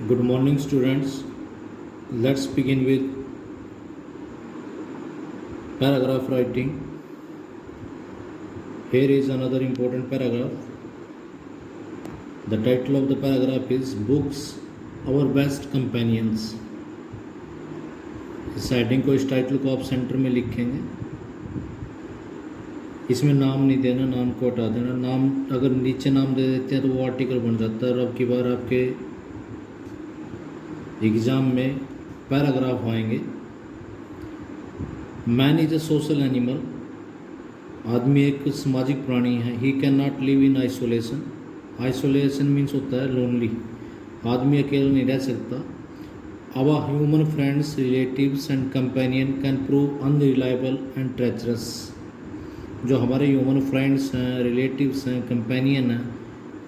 Good morning, students. Let's begin with paragraph writing. Here is another important paragraph. The title of the paragraph is Books, Our Best Companions. इस heading को, इस title को आप centre में लिखेंगे। इसमें नाम नहीं देना, नाम को हटा देना। नाम अगर नीचे नाम दे देते हैं तो वो आर्टिकल बन जाता है और अब की बार आपके एग्ज़ाम में पैराग्राफ आएंगे। Man is a social animal. आदमी एक सामाजिक प्राणी है। He can not live in isolation. Isolation means होता है लोनली। आदमी अकेला नहीं रह सकता। Our human friends, relatives and companion can prove unreliable and treacherous. जो हमारे ह्यूमन फ्रेंड्स हैं, रिलेटिव्स हैं, कंपेनियन हैं,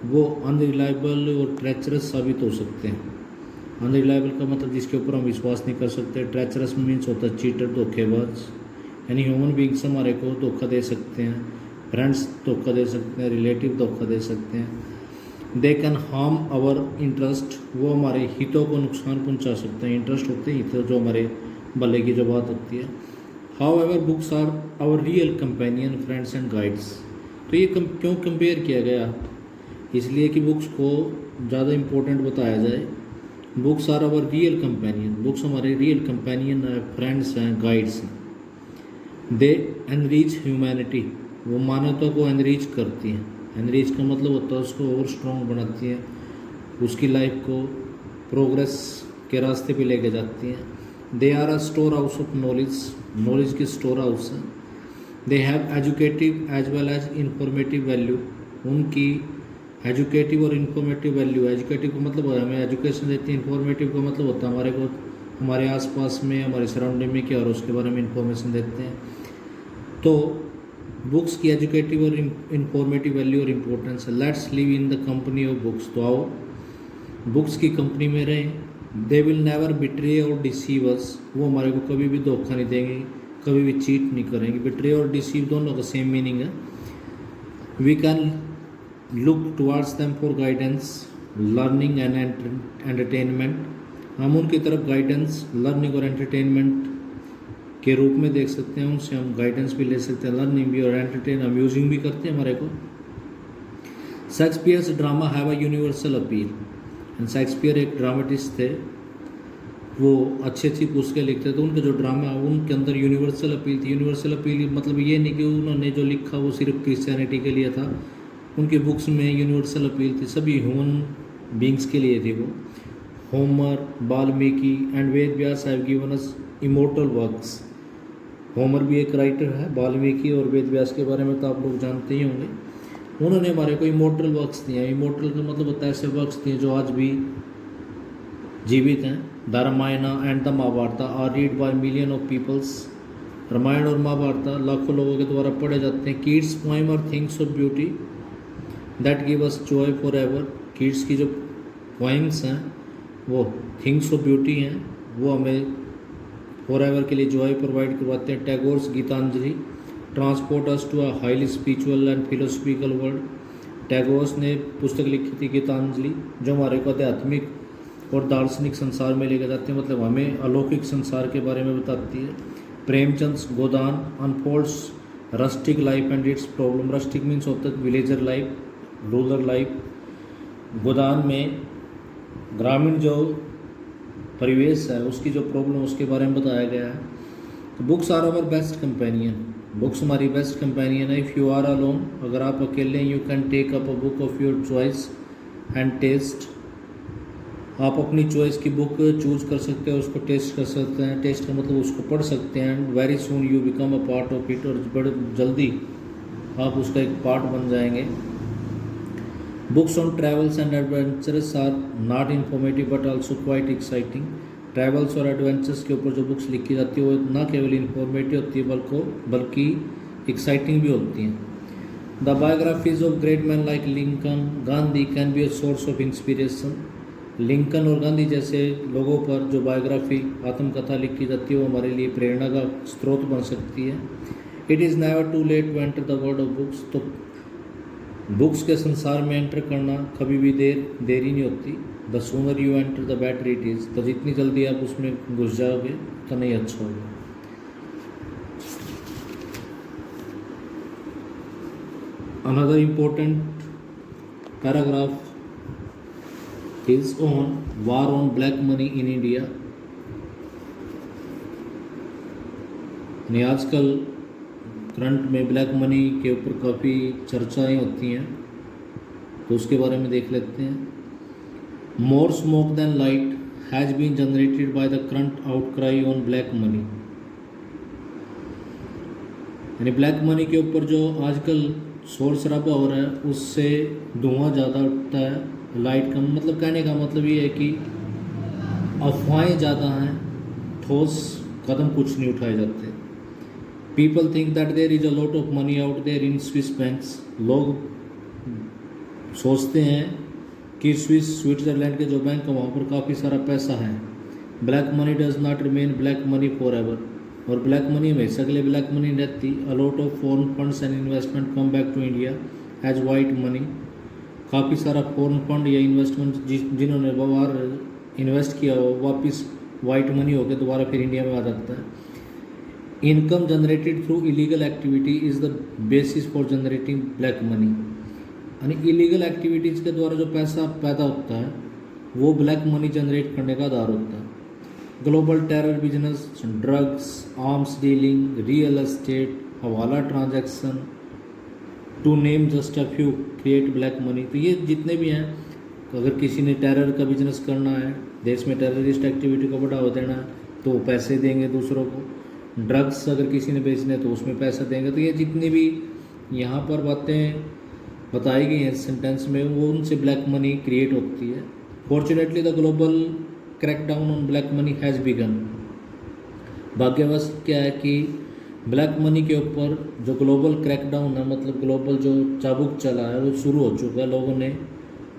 वो अनरिलायबल और ट्रेचरस साबित हो सकते हैं। अनरिलायबल का मतलब जिसके ऊपर हम विश्वास नहीं कर सकते। ट्रेचरस मीन्स होता है चीटर, धोखेबाज। यानी ह्यूमन बींग्स हमारे को धोखा दे सकते हैं, फ्रेंड्स धोखा दे सकते हैं, रिलेटिव धोखा दे सकते हैं। They can harm our interest. वो हमारे हितों को नुकसान पहुंचा सकते हैं। इंटरेस्ट होते हैं हित, जो हमारे भले की जो बात होती है। However books are our real companion, friends and guides. तो ये क्यों कंपेयर किया गया? इसलिए कि बुक्स को ज़्यादा इम्पोर्टेंट बताया जाए। Books are our real companion. Books हमारे रियल कंपेनियन है, फ्रेंड्स हैं, गाइड्स हैं। They enrich humanity. वो मानवता को एनरिच करती हैं। एनरिच का मतलब होता है उसको और स्ट्रॉन्ग बनाती हैं, उसकी लाइफ को प्रोग्रेस के रास्ते पे लेके जाती हैं। They are a store house of knowledge. Knowledge की स्टोर हाउस है। They have educative as well as informative value. उनकी एजुकेटिव और इन्फॉर्मेटिव वैल्यू। एजुकेटिव का मतलब हमें एजुकेशन देती है। इन्फॉर्मेटिव का मतलब होता है हमारे को हमारे आसपास में, हमारे सराउंडिंग में क्या और उसके बारे में इंफॉर्मेशन देते हैं। तो बुक्स की एजुकेटिव और इन्फॉर्मेटिव वैल्यू और इम्पोर्टेंस है। Let's live in the company of books. तो आओ बुक्स की कंपनी में रहें। दे विल नेवर बिट्रे और डिसीव अस। वो हमारे को कभी भी धोखा नहीं देंगे, कभी भी चीट नहीं करेंगे। बिट्रे और डिसीव दोनों का सेम मीनिंग है। We can look towards them for guidance, learning and entertainment. हम उनकी तरफ गाइडेंस, लर्निंग और एंटरटेनमेंट के रूप में देख सकते हैं। उनसे हम गाइडेंस भी ले सकते हैं, लर्निंग भी और एंटरटेन अम्यूजिंग भी करते हैं हमारे को। Shakespeare's drama have a universal appeal. Shakespeare एक ड्रामेटिस्ट थे। वो अच्छी अच्छी पुस्तकें लिखते थे। उनके जो ड्रामा उनके अंदर यूनिवर्सल अपील थी। यूनिवर्सल अपील मतलब ये नहीं कि उन्होंने जो लिखा वो सिर्फ क्रिश्चियनिटी के लिए था। उनकी बुक्स में यूनिवर्सल अपील थी, सभी ह्यूमन बींग्स के लिए थी वो। Homer, Valmiki and Ved Vyas have given us immortal works. Homer भी एक राइटर है। वाल्मीकि और वेद व्यास के बारे में तो आप लोग जानते ही होंगे। उन्होंने हमारे को इमोर्टल वर्क्स दिए हैं। इमोर्टल का मतलब होता है ऐसे वर्क्स दिए जो आज भी जीवित हैं। The Ramayan and the Mahabharat are read by million of peoples. Ramayan और महाभारत लाखों लोगों के द्वारा पढ़े जाते हैं। Kids poem are things of beauty that give us joy for ever. Kids की जो पोइम्स हैं वो थिंग्स ऑफ ब्यूटी हैं, वो हमें फॉर एवर के लिए जॉय प्रोवाइड करवाते हैं। Tagore's Gitanjali transport us to a highly spiritual and philosophical world. Tagore's ने पुस्तक लिखी थी गीतांजलि, जो हमारे को आध्यात्मिक और दार्शनिक संसार में लेकर जाते हैं, मतलब हमें अलौकिक संसार के बारे में बताती है। Premchand Godan unfolds rustic life and its problem. Rustic means होता है villager life, rural life. Godan में ग्रामीण जो परिवेश है उसकी जो प्रॉब्लम उसके बारे में बताया गया है। तो books are our best companion. बुक्स हमारी बेस्ट कंपेनियन है। इफ़ यू आर अलोन, अगर आप अकेले हैं, you can take up a book of your choice and taste. आप अपनी चॉइस की बुक चूज कर सकते हैं, उसको टेस्ट कर सकते हैं। टेस्ट का मतलब उसको पढ़ सकते हैं। And very soon you become a part of it. और बड़े जल्दी आप उसका एक पार्ट बन जाएंगे। Books on travels and adventures are not informative but also quite exciting. Travels और एडवेंचर्स के ऊपर जो बुक्स लिखी जाती है वो न केवल इन्फॉर्मेटिव होती है बल्कि एक्साइटिंग भी होती हैं। The biographies of great man like Lincoln, Gandhi can be a source of inspiration. Lincoln और गांधी जैसे लोगों पर जो बायोग्राफी, आत्मकथा लिखी जाती है वो हमारे लिए प्रेरणा का स्रोत बन सकती है। It is never too late to enter the world of books. तो बुक्स के संसार में एंटर करना कभी भी देरी नहीं होती। The sooner you enter the better it is. तो जितनी जल्दी आप उसमें घुस जाओगे उतना ही अच्छा होगा। Another important paragraph is on war on black money in India. आजकल करंट में ब्लैक मनी के ऊपर काफ़ी चर्चाएं होती हैं, तो उसके बारे में देख लेते हैं। More smoke than light has been generated by the current outcry on black money. यानी ब्लैक मनी के ऊपर जो आजकल शोर शराबा हो रहा है उससे धुआं ज़्यादा उठता है, लाइट कम। मतलब कहने का मतलब ये है कि अफवाहें ज़्यादा हैं, ठोस कदम कुछ नहीं उठाए जाते। People think that there is a lot of money out there in Swiss banks. लोग सोचते हैं कि स्विट्ज़रलैंड के जो बैंक है वहाँ पर काफ़ी सारा पैसा है। Black money does not remain black money for ever. और ब्लैक मनी हमेशा के लिए ब्लैक मनी रहती। A lot of foreign funds and investment come back to India as white money. काफ़ी सारा फॉरेन फंड या इन्वेस्टमेंट जिन्होंने बाहर इन्वेस्ट किया हो वापस वाइट मनी होकर दोबारा फिर इंडिया में आ जाता है। Income generated through illegal activity is the basis for generating black money. यानी इलीगल एक्टिविटीज़ के द्वारा जो पैसा पैदा होता है वो ब्लैक मनी जनरेट करने का आधार होता है। Global terror business, drugs, arms dealing, real estate, hawala transaction, to name just a few create black money. तो ये जितने भी हैं, अगर किसी ने टेरर का बिजनेस करना है, देश में टेररिस्ट एक्टिविटी को बढ़ावा देना है तो पैसे देंगे दूसरों को। ड्रग्स अगर किसी ने बेचने तो उसमें पैसा देंगे। तो ये जितनी भी यहाँ पर बातें बताई गई हैं सेंटेंस में वो उनसे ब्लैक मनी क्रिएट होती है। Fortunately the global crackdown on black money has begun. भाग्यवश क्या है कि ब्लैक मनी के ऊपर जो ग्लोबल क्रैकडाउन है, मतलब ग्लोबल जो चाबुक चला है वो शुरू हो चुका है। लोगों ने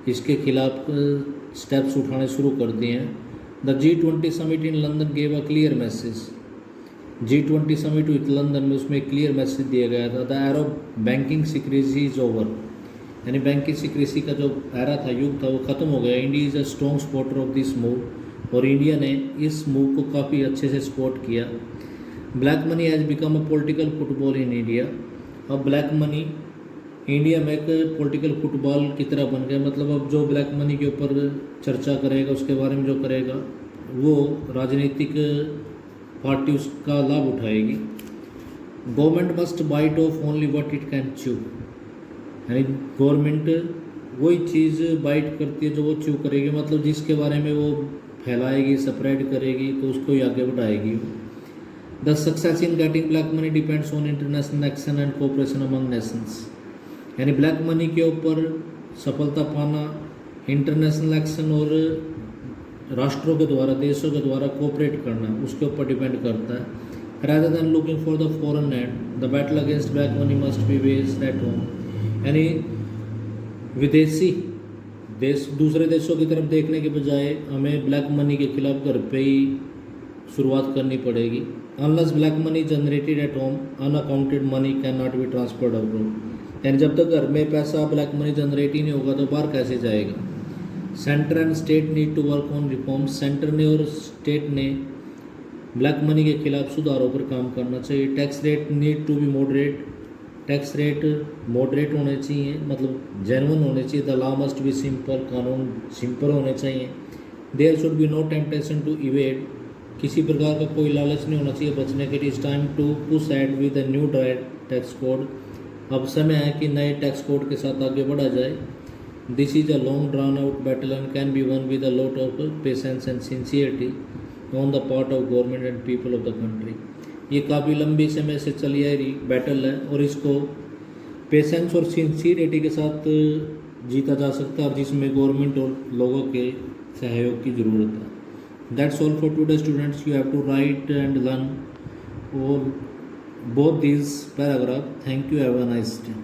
इसके खिलाफ स्टेप्स उठाने शुरू कर दिए हैं। The G20 summit in London gave a clear message. G20 summit हुई लंदन में, उसमें एक क्लियर मैसेज दिया गया था। The era of banking secrecy is over. यानी बैंकिंग सिक्रेसी का जो एरा था, युग था, वो ख़त्म हो गया। India is a strong supporter of this move. और इंडिया ने इस मूव को काफ़ी अच्छे से सपोर्ट किया। Black money has become a political football in India. अब ब्लैक मनी इंडिया में एक पॉलिटिकल फुटबॉल की तरह बन गया। मतलब अब जो ब्लैक मनी के ऊपर चर्चा करेगा, उसके बारे में जो करेगा, वो राजनीतिक पार्टी उसका लाभ उठाएगी। Government must bite off only what it can chew. यानी गवर्नमेंट वही चीज़ बाइट करती है जो वो च्यू करेगी, मतलब जिसके बारे में वो फैलाएगी, स्प्रेड करेगी, तो उसको ही आगे बढ़ाएगी। The success in getting black money depends on international action and cooperation among Nations. यानी ब्लैक मनी के ऊपर सफलता पाना इंटरनेशनल एक्शन और राष्ट्रों के द्वारा, देशों के द्वारा कोऑपरेट करना, उसके ऊपर डिपेंड करता है। rather than looking for the foreign aid, the battle against black money must be waged at home। यानी विदेशी देश दूसरे देशों की तरफ देखने के बजाय हमें ब्लैक मनी के खिलाफ घर पे ही शुरुआत करनी पड़ेगी। Unless black money generated at home, unaccounted money can not be transferred abroad. यानी जब तक घर में पैसा ब्लैक मनी जनरेट ही नहीं होगा तो बाहर कैसे जाएगा। Centre and state need to work on reforms. Centre ने और स्टेट ने ब्लैक मनी के खिलाफ सुधारों पर काम करना चाहिए। Tax rate need to be moderate. Tax rate moderate होने चाहिए, मतलब जेन्युइन होने चाहिए। The law must be simple, कानून सिंपल होने चाहिए। There should be no temptation to evade. किसी प्रकार का कोई लालच नहीं होना चाहिए बचने के। It is time to push ahead with the new tax code. अब समय है कि नए टैक्स कोड के साथ आगे बढ़ा जाए। This is a long drawn out battle and can be one with a lot of patience and sincerity on the part of government and people of the country. ये काफ़ी लंबी समय से चली आ रही बैटल है और इसको पेशेंस और सिंसियरिटी के साथ जीता जा सकता है, और जिसमें गवर्नमेंट और लोगों के सहयोग की ज़रूरत है। That's all for today students. You have to write and learn all both these paragraph. Thank you. Have a nice day.